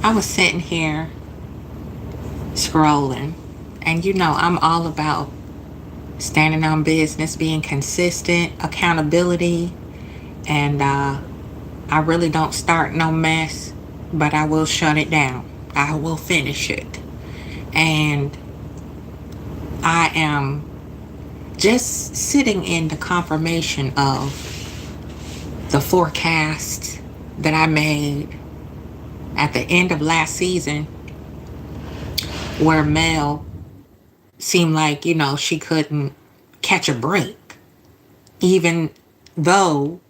I was sitting here scrolling, and I'm all about standing on business, being consistent, accountability, and I really don't start no mess, but I will shut it down. I will finish it. And I am just sitting in the confirmation of the forecast that I made at the end of last season, where Mel seemed like, she couldn't catch a break, even though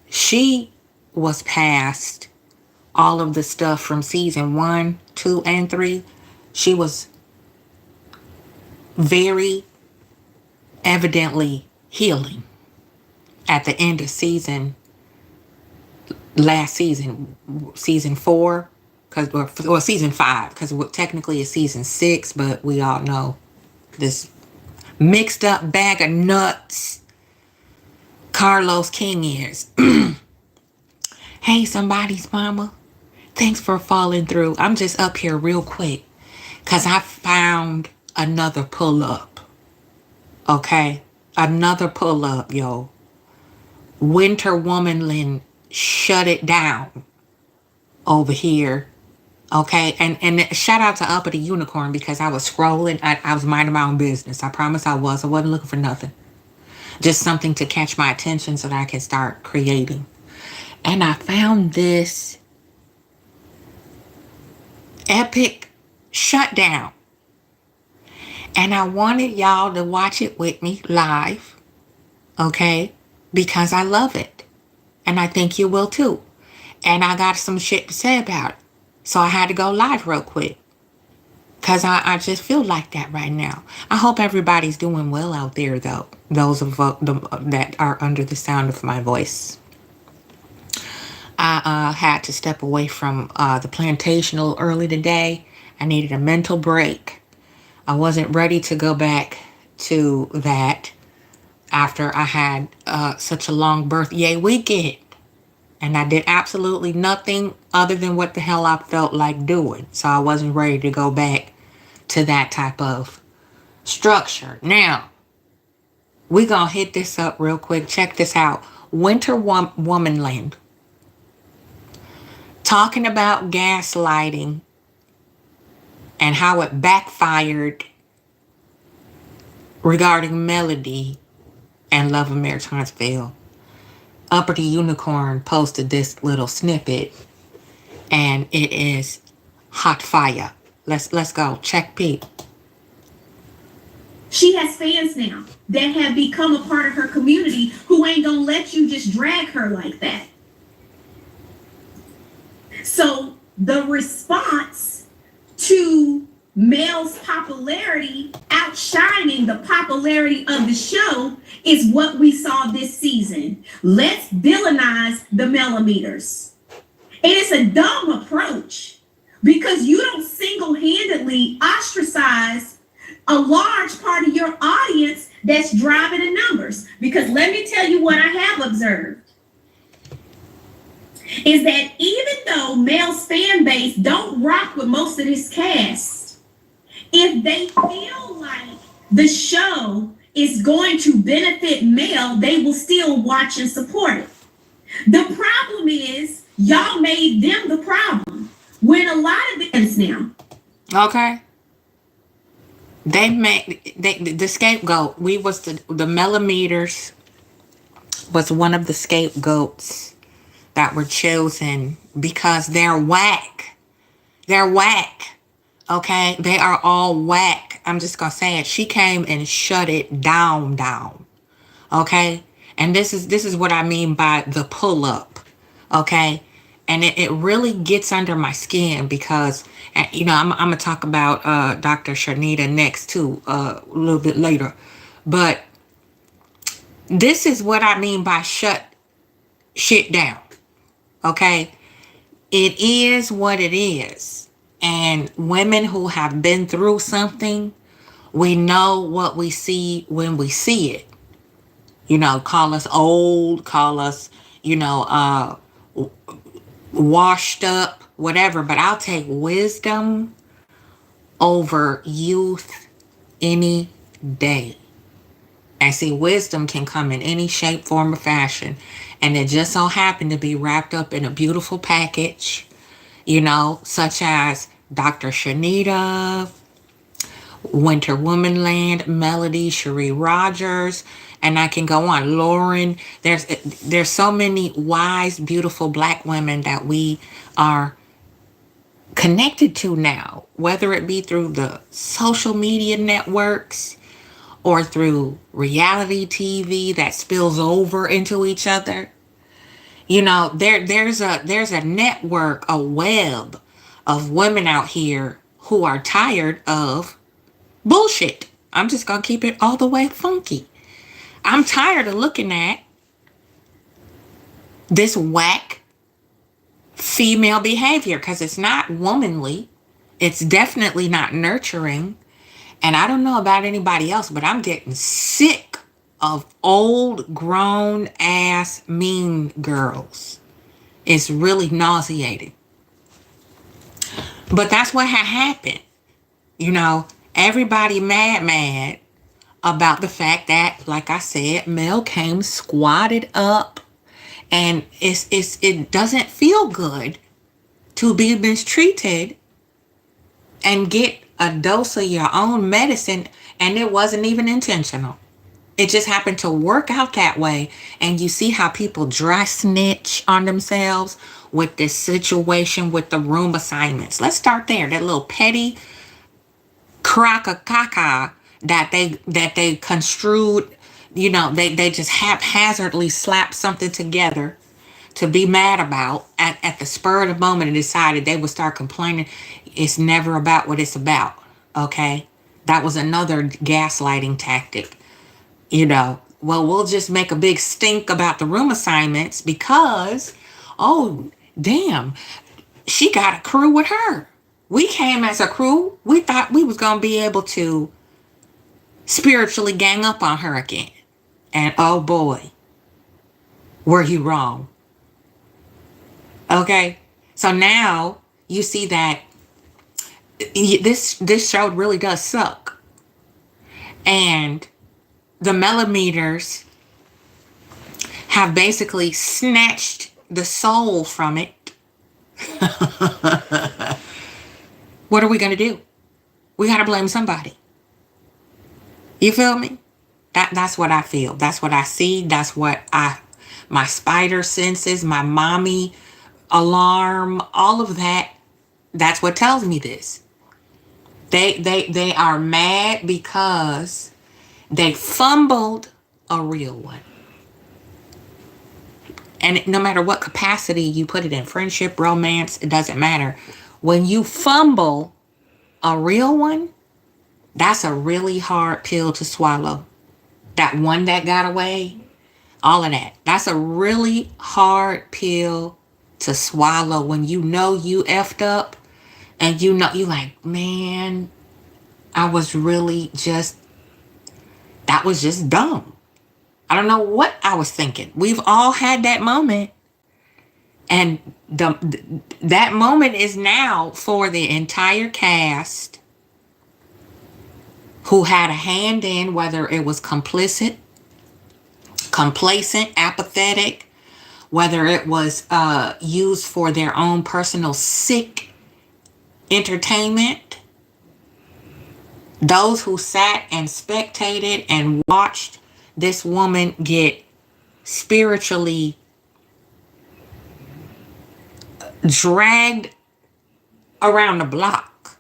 she was past all of the stuff from season 1, 2, and 3. She was very evidently healing at the end of last season, season 4, or season 5, because technically it's season 6, but we all know this mixed up bag of nuts Carlos King is. Hey, somebody's mama. Thanks for falling through. I'm just up here real quick because I found another pull up. Okay? Another pull up, yo. Winter Womanland shut it down over here. Okay? And shout out to Uppity Unicorn, because I was scrolling. I was minding my own business. I promise I was. I wasn't looking for nothing. Just something to catch my attention so that I can start creating. And I found this epic shutdown. And I wanted y'all to watch it with me live, okay? Because I love it. And I think you will too. And I got some shit to say about it. So I had to go live real quick. Because I just feel like that right now. I hope everybody's doing well out there, though. Those of that are under the sound of my voice. I had to step away from the plantational early today. I needed a mental break. I wasn't ready to go back to that after I had such a long birthday weekend. And I did absolutely nothing other than what the hell I felt like doing. So I wasn't ready to go back to that type of structure. Now, we're going to hit this up real quick. Check this out. Winter Womanland. Talking about gaslighting and how it backfired regarding Melody and Love of Mary Huntsville. Uppity Unicorn posted this little snippet, and it is hot fire. Let's go. Check Pete. She has fans now that have become a part of her community who ain't gonna let you just drag her like that. So the response to Mel's popularity outshining the popularity of the show is what we saw this season. Let's villainize the millimeters. And it's a dumb approach because you don't single-handedly ostracize a large part of your audience that's driving the numbers. Because let me tell you what I have observed is that even though Mel's fan base don't rock with most of this cast, if they feel like the show is going to benefit Mel, they will still watch and support it. The problem is y'all made them the problem when a lot of it now. Okay. They made the scapegoat. We was the millimeters was one of the scapegoats that were chosen because they're whack. They're whack. Okay? They are all whack. I'm just gonna say it. She came and shut it down. Okay? And this is what I mean by the pull up. Okay? And it really gets under my skin because, I'm gonna talk about Dr. Shanita next too, a little bit later. But this is what I mean by shut shit down. Okay? It is what it is. And women who have been through something, we know what we see when we see it. Call us old, call us, washed up, whatever, but I'll take wisdom over youth any day. And see, wisdom can come in any shape, form, or fashion. And it just so happened to be wrapped up in a beautiful package, such as Dr. Shanita, Winter Womanland, Melody, Cherie Rogers, and I can go on. Lauren, there's so many wise, beautiful black women that we are connected to now, whether it be through the social media networks or through reality TV that spills over into each other. There's a network, a web of women out here who are tired of bullshit. I'm just gonna keep it all the way funky. I'm tired of looking at this whack female behavior because it's not womanly. It's definitely not nurturing. And I don't know about anybody else, but I'm getting sick of old, grown ass mean girls. It's really nauseating. But that's what had happened. Everybody mad about the fact that, like I said, Mel came squatted up, and it doesn't feel good to be mistreated and get a dose of your own medicine, and it wasn't even intentional. It just happened to work out that way. And you see how people dry snitch on themselves with this situation with the room assignments. Let's start there. That little petty crack a caca that they construed, they just haphazardly slapped something together to be mad about at the spur of the moment and decided they would start complaining. It's never about what it's about. Okay. That was another gaslighting tactic. Well, we'll just make a big stink about the room assignments because, oh, damn, she got a crew with her. We came as a crew. We thought we was going to be able to spiritually gang up on her again. And oh boy, were you wrong. Okay. So now you see that this show really does suck. And the millimeters have basically snatched the soul from it. What are we going to do? We got to blame somebody. You feel me? That's what I feel. That's what I see. That's what my spider senses, my mommy alarm, all of that. That's what tells me this. They are mad because they fumbled a real one. And no matter what capacity you put it in, friendship, romance, it doesn't matter. When you fumble a real one, that's a really hard pill to swallow. That one that got away, all of that. That's a really hard pill to swallow when you know you effed up and you like, man, that was just dumb. I don't know what I was thinking. We've all had that moment. And that moment is now for the entire cast who had a hand in, whether it was complicit, complacent, apathetic, whether it was used for their own personal sick entertainment. Those who sat and spectated and watched this woman get spiritually dragged around the block.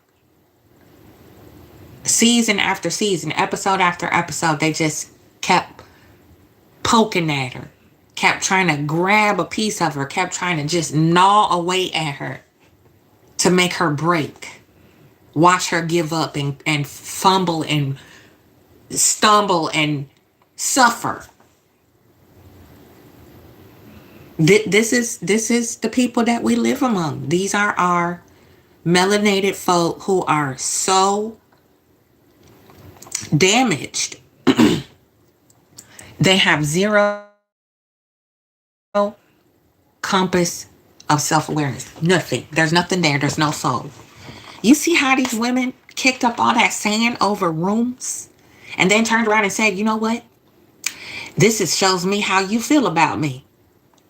Season after season, episode after episode, they just kept poking at her, kept trying to grab a piece of her, kept trying to just gnaw away at her to make her break. Watch her give up and fumble and stumble and suffer. This is the people that we live among. These are our melanated folk who are so damaged. They have zero compass of self-awareness. Nothing. There's nothing there. There's no soul. You see how these women kicked up all that sand over rooms and then turned around and said, you know what? Shows me how you feel about me.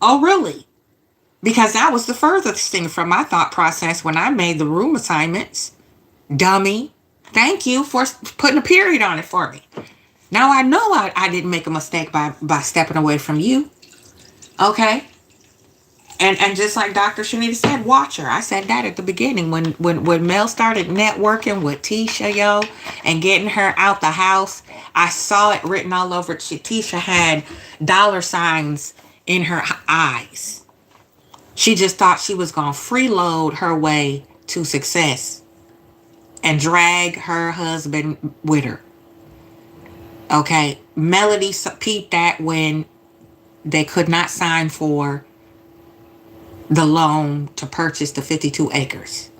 Oh, really? Because that was the furthest thing from my thought process when I made the room assignments. Dummy. Thank you for putting a period on it for me. Now I know I didn't make a mistake by stepping away from you. Okay? And just like Dr. Shanita said, watch her. I said that at the beginning when Mel started networking with Tisha, yo, and getting her out the house. I saw it written all over. Tisha had $signs in her eyes. She just thought she was going to freeload her way to success and drag her husband with her. Okay, Melody peeped that when they could not sign for the loan to purchase the 52 acres.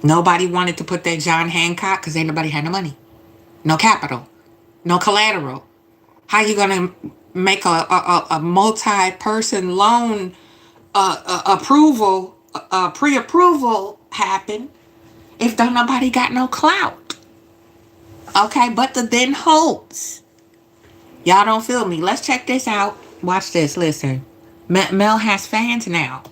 Nobody wanted to put that John Hancock because ain't nobody had no money. No capital. No collateral. How you going to make a multi-person loan approval, pre-approval happen if don't nobody got no clout? Okay, but the then holds. Y'all don't feel me. Let's check this out. Watch this. Listen. Mel has fans now.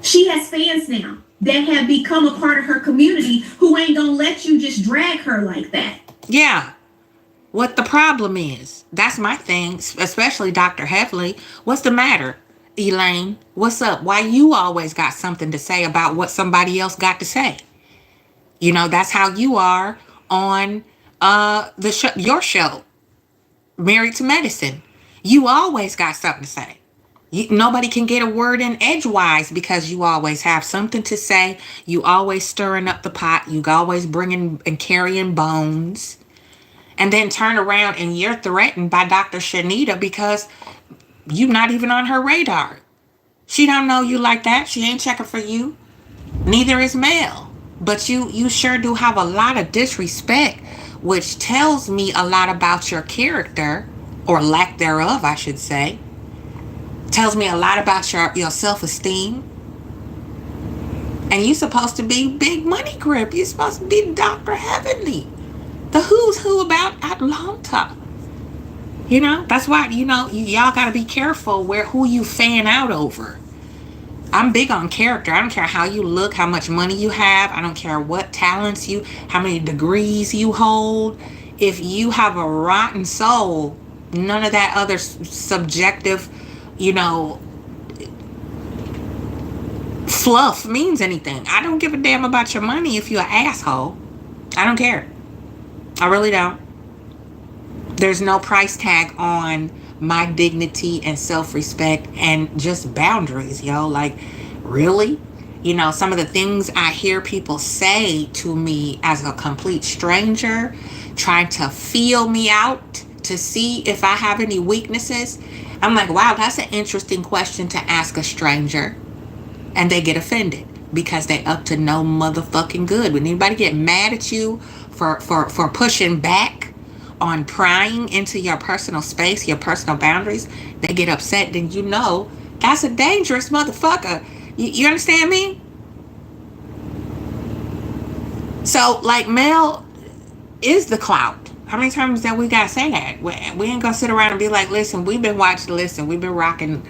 She has fans now that have become a part of her community who ain't gonna let you just drag her like that. Yeah. What the problem is. That's my thing, especially Dr. Heffley. What's the matter, Elaine? What's up? Why you always got something to say about what somebody else got to say? You know, that's how you are on your show, Married to Medicine. You always got something to say. Nobody can get a word in edgewise because you always have something to say. You always stirring up the pot. You always bringing and carrying bones. And then turn around and you're threatened by Dr. Shanita because you're not even on her radar. She don't know you like that. She ain't checking for you. Neither is Mel. But you sure do have a lot of disrespect, which tells me a lot about your character. Or lack thereof, I should say. Tells me a lot about your self-esteem. And you're supposed to be big money grip. You're supposed to be Dr. Heavenly. The who's who about Atlanta. You know, that's why, y'all got to be careful who you fan out over. I'm big on character. I don't care how you look, how much money you have. I don't care what talents how many degrees you hold. If you have a rotten soul, none of that other subjective, fluff means anything. I don't give a damn about your money if you're an asshole. I don't care. I really don't. There's no price tag on my dignity and self-respect and just boundaries, yo. Like, really? Some of the things I hear people say to me as a complete stranger, trying to feel me out to see if I have any weaknesses. I'm like, wow, that's an interesting question to ask a stranger. And they get offended because they up to no motherfucking good. When anybody get mad at you for pushing back on prying into your personal space, your personal boundaries, they get upset. Then that's a dangerous motherfucker. You understand me? So, like, Mel is the clout. How many times that we gotta say that? We ain't gonna sit around and be like, listen, we've been rocking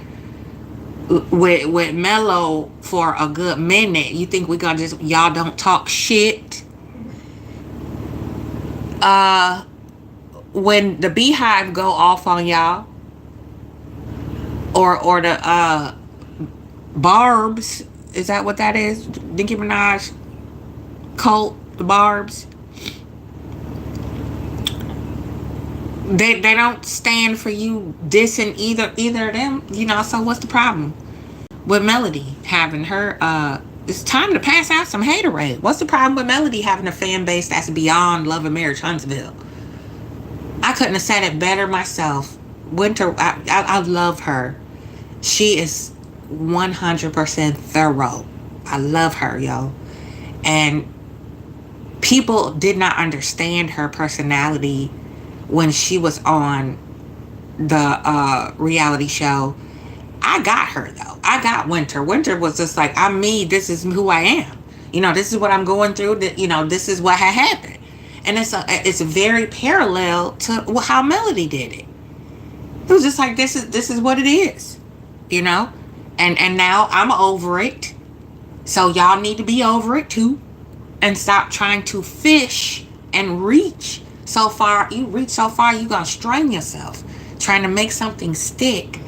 with Mello for a good minute. You think we gonna y'all don't talk shit? When the Beehive go off on y'all, or the Barbs, is that what that is? Nicki Minaj cult, the Barbs. They don't stand for you dissing either of them, so what's the problem with Melody having her it's time to pass out some haterade. What's the problem with Melody having a fan base that's beyond Love and Marriage Huntsville? I couldn't have said it better myself. Winter, I love her. She is 100% thorough. I love her, yo. And people did not understand her personality when she was on the reality show. I got her though. I got Winter. Winter was just like, I'm me. This is who I am. This is what I'm going through. This is what had happened. And it's very parallel to how Melody did it. It was just like, this is what it is. You know? And now I'm over it. So y'all need to be over it too. And stop trying to fish and reach so far. You reach so far, you're going to strain yourself trying to make something stick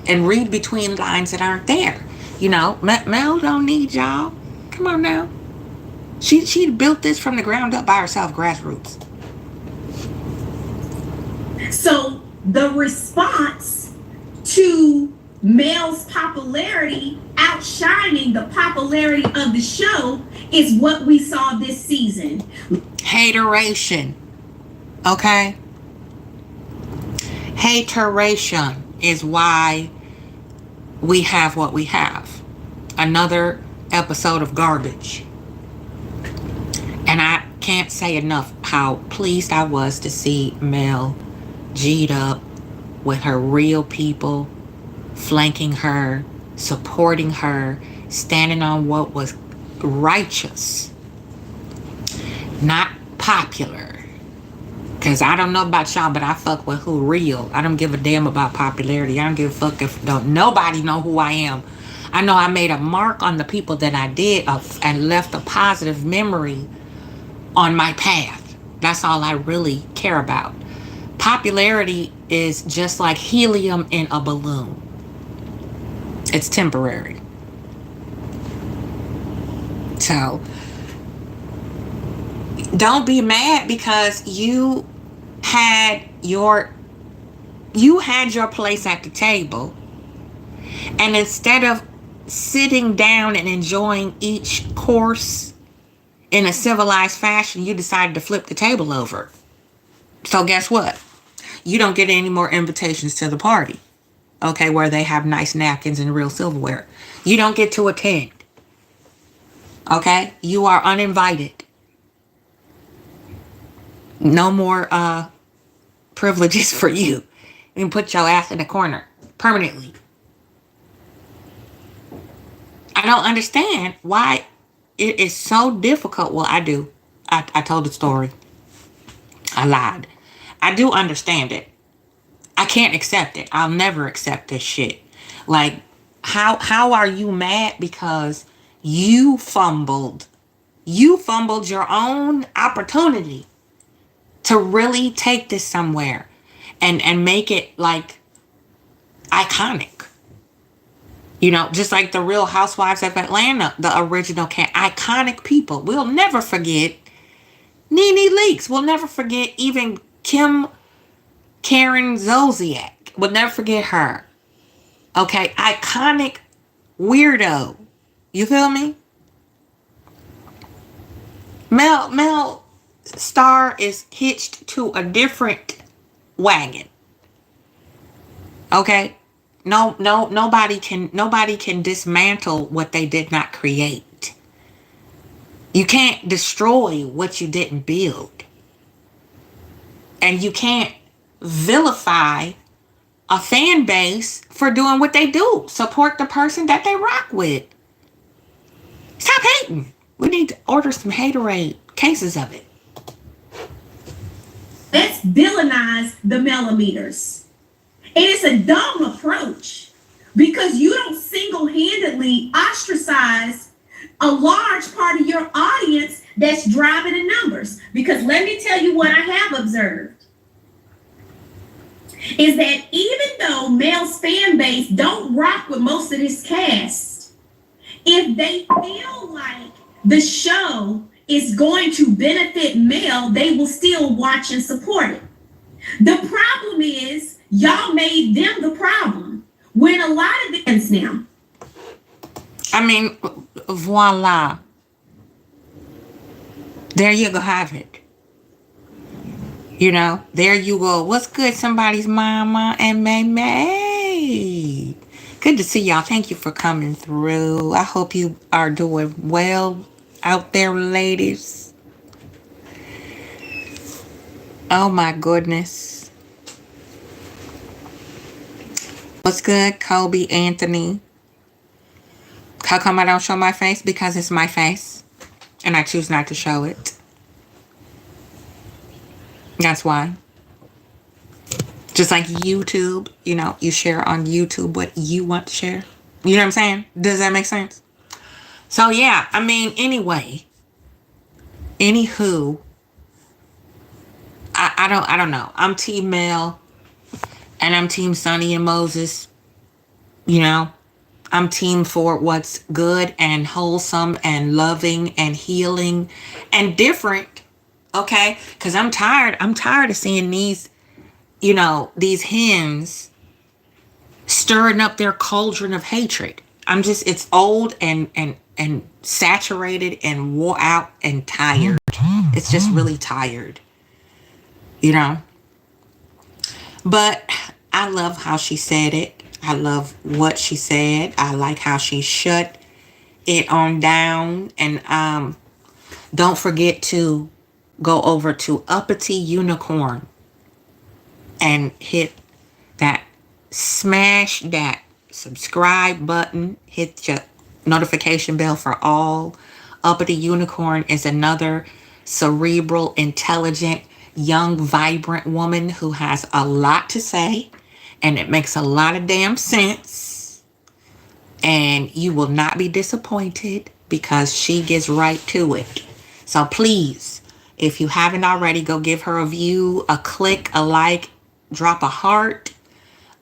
and read between lines that aren't there. Mel don't need y'all. Come on now. She built this from the ground up by herself, grassroots. So the response to Mel's popularity outshining the popularity of the show is what we saw this season. Hateration. Okay? Hateration is why we have what we have. Another episode of garbage. And I can't say enough how pleased I was to see Mel G'd up with her real people, flanking her, supporting her, standing on what was righteous, not popular. Because I don't know about y'all, but I fuck with who real. I don't give a damn about popularity. I don't give a fuck if nobody know who I am. I know I made a mark on the people that I did and left a positive memory on my path. That's all I really care about. Popularity is just like helium in a balloon. It's temporary. So don't be mad because you had your place at the table, and instead of sitting down and enjoying each course in a civilized fashion, you decided to flip the table over. So guess what? You don't get any more invitations to the party, okay, where they have nice napkins and real silverware. You don't get to attend. Okay? You are uninvited. No more privileges for you. You can put your ass in the corner permanently. I don't understand why it is so difficult. Well, I do. I told the story. I lied. I do understand it. I can't accept it. I'll never accept this shit. Like, how are you mad because you fumbled your own opportunity to really take this somewhere and make it like iconic? Just like the Real Housewives of Atlanta, the original iconic people. We'll never forget Nene Leakes. We'll never forget even Karen Zolciak. We'll never forget her. Okay, iconic weirdo. You feel me? Mel Star is hitched to a different wagon. Okay? Nobody can dismantle what they did not create. You can't destroy what you didn't build. And you can't vilify a fan base for doing what they do. Support the person that they rock with. Stop hating. We need to order some haterade cases of it. Let's villainize the millimeters. And it's a dumb approach because you don't single-handedly ostracize a large part of your audience that's driving the numbers. Because let me tell you what I have observed is that even though Mel's fan base don't rock with most of this cast, if they feel like the show is going to benefit Mel, they will still watch and support it. The problem is y'all made them the problem when a lot of the now. I mean, voila. There you go, have it. There you go. What's good, somebody's mama and May? Good to see y'all. Thank you for coming through. I hope you are doing well out there, ladies. Oh my goodness. What's good, Kobe Anthony? How come I don't show my face? Because it's my face. And I choose not to show it. That's why. Just like YouTube, you share on YouTube what you want to share. You know what I'm saying? Does that make sense? So yeah, I mean, anyway. Anywho, I don't know. I'm Team Mel and I'm Team Sonny and Moses. You know, I'm team for what's good and wholesome and loving and healing and different. Okay? Because I'm tired. I'm tired of seeing these hens stirring up their cauldron of hatred. It's old and saturated and wore out and tired. It's just really tired, you know. But I love how she said it. I love what she said. I like how she shut it on down. And don't forget to go over to Uppity Unicorn and smash that subscribe button. Hit your notification bell for all. Uppity Unicorn is another cerebral, intelligent, young, vibrant woman who has a lot to say, and it makes a lot of damn sense. And you will not be disappointed because she gets right to it. So please, if you haven't already, go give her a view, a click, a like, drop a heart,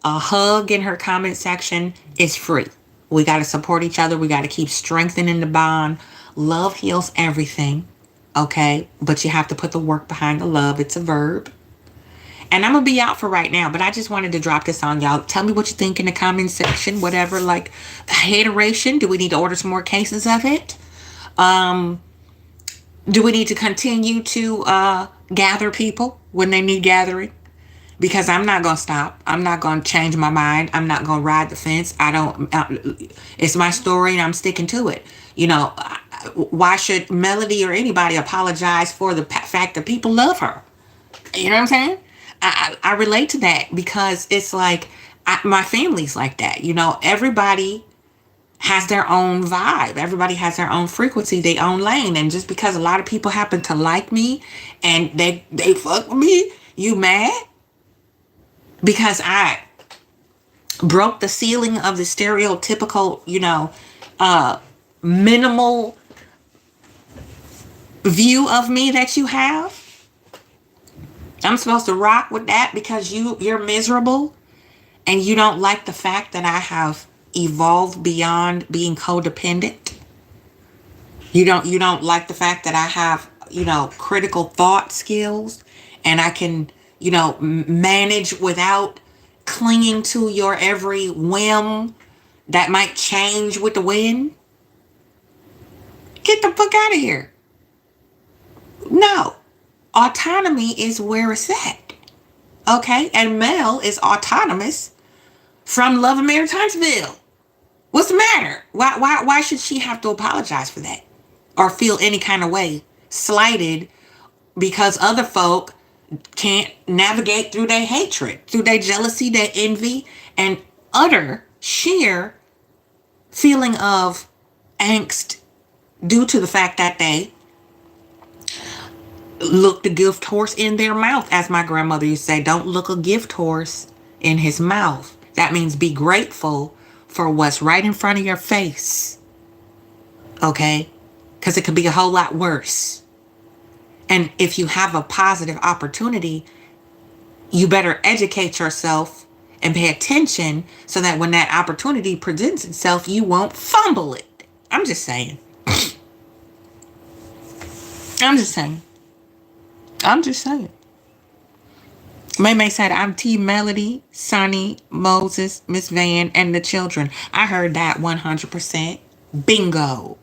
a hug in her comment section. Is free. We got to support each other. We got to keep strengthening the bond. Love heals everything. Okay? But you have to put the work behind the love. It's a verb. And I'm going to be out for right now, but I just wanted to drop this on y'all. Tell me what you think in the comment section. Whatever, like, hateration. Do we need to order some more cases of it? Do we need to continue to gather people when they need gathering? Because I'm not going to stop. I'm not going to change my mind. I'm not going to ride the fence. It's my story and I'm sticking to it. Why should Melody or anybody apologize for the fact that people love her? You know what I'm saying? I relate to that because it's like my family's like that. Everybody has their own vibe. Everybody has their own frequency, their own lane. And just because a lot of people happen to like me and they fuck with me, you mad? Because I broke the ceiling of the stereotypical, minimal view of me that you have. I'm supposed to rock with that because you're miserable and you don't like the fact that I have evolved beyond being codependent. You don't like the fact that I have, critical thought skills and I can, manage without clinging to your every whim that might change with the wind. Get the fuck out of here. No. Autonomy is where it's at. Okay? And Mel is autonomous from Love and Maritinesville. What's the matter? Why should she have to apologize for that? Or feel any kind of way slighted because other folk can't navigate through their hatred, through their jealousy, their envy, and utter sheer feeling of angst due to the fact that they look the gift horse in their mouth. As my grandmother used to say, don't look a gift horse in his mouth. That means be grateful for what's right in front of your face. Okay? Because it could be a whole lot worse. And if you have a positive opportunity, you better educate yourself and pay attention so that when that opportunity presents itself, you won't fumble it. I'm just saying. I'm just saying. May said, I'm Team Melody, Sonny, Moses, Miss Van, and the children. I heard that 100%. Bingo.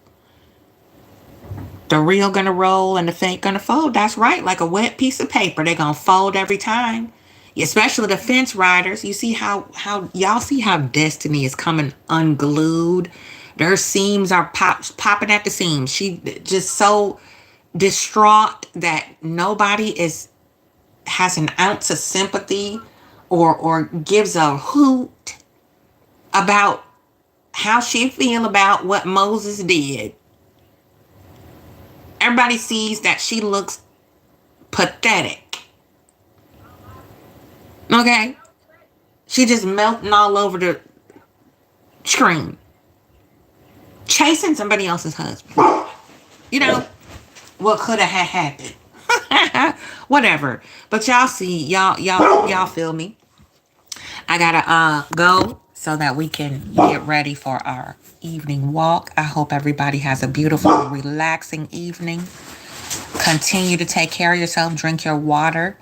The real gonna roll and the fake gonna fold. That's right. Like a wet piece of paper. They're gonna fold every time. Especially the fence riders. You see how y'all see how destiny is coming unglued. Their seams are popping at the seams. She just so distraught that nobody has an ounce of sympathy or gives a hoot about how she feel about what Moses did. Everybody sees that she looks pathetic. Okay? She just melting all over the screen. Chasing somebody else's husband. You know, what could have happened. Whatever. But y'all see, y'all feel me. I gotta go so that we can get ready for our evening walk. I hope everybody has a beautiful, relaxing evening. Continue to take care of yourself. Drink your water.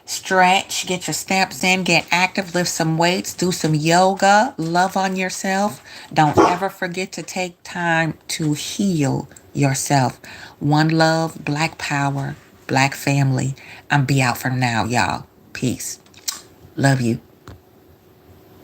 Stretch. Get your steps in. Get active. Lift some weights. Do some yoga. Love on yourself. Don't ever forget to take time to heal yourself. One love, Black power, Black family. I'm be out for now, y'all. Peace. Love you.